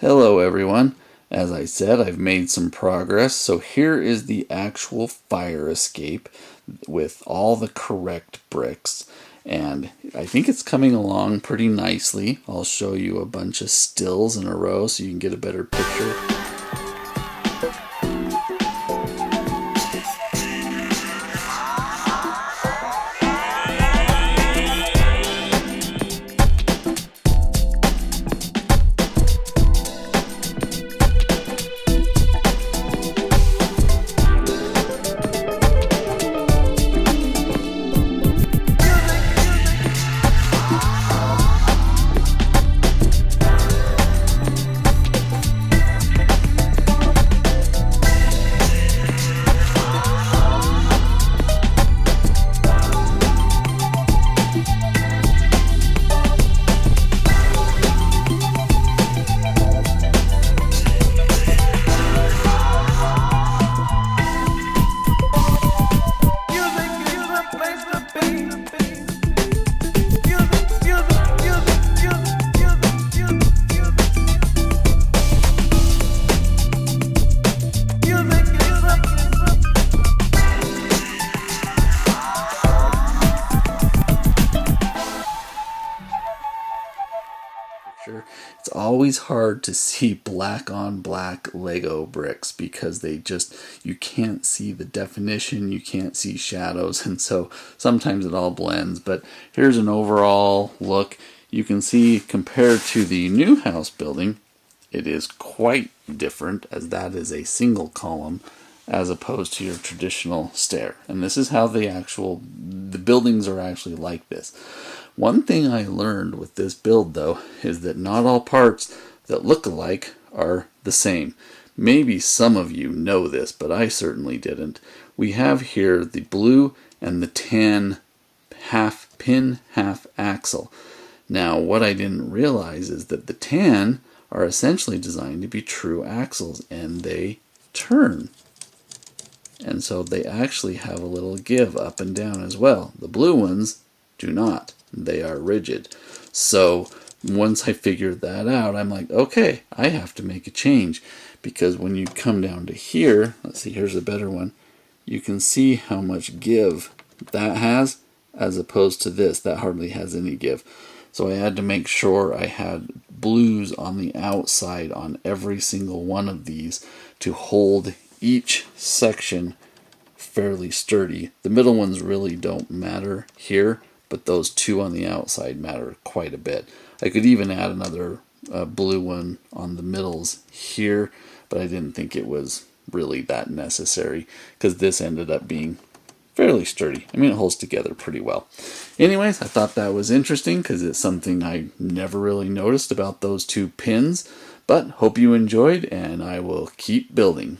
Hello everyone. As I said, I've made some progress, so here is the actual fire escape with all the correct bricks. And I think it's coming along pretty nicely. I'll show you a bunch of stills in a row so you can get a better picture. It's always hard to see black on black Lego bricks because you can't see the definition, you can't see shadows, and so sometimes it all blends. But here's an overall look. You can see compared to the new house building, it is quite different, as that is a single column as opposed to your traditional stair. And this is how the buildings are actually like this. One thing I learned with this build, though, is that not all parts that look alike are the same. Maybe some of you know this, but I certainly didn't. We have here the blue and the tan half pin, half axle. Now, what I didn't realize is that the tan are essentially designed to be true axles, and they turn. And so they actually have a little give up and down as well. The blue ones do not. They are rigid. So once I figured that out, I'm like, okay, I have to make a change, because when you come down to here, let's see, here's a better one. You can see how much give that has as opposed to this. That hardly has any give. So I had to make sure I had blues on the outside on every single one of these to hold each section fairly sturdy. The middle ones really don't matter here, but those two on the outside matter quite a bit. I could even add another blue one on the middles here, but I didn't think it was really that necessary because this ended up being fairly sturdy. I mean, it holds together pretty well. Anyways, I thought that was interesting because it's something I never really noticed about those two pins, but hope you enjoyed, and I will keep building.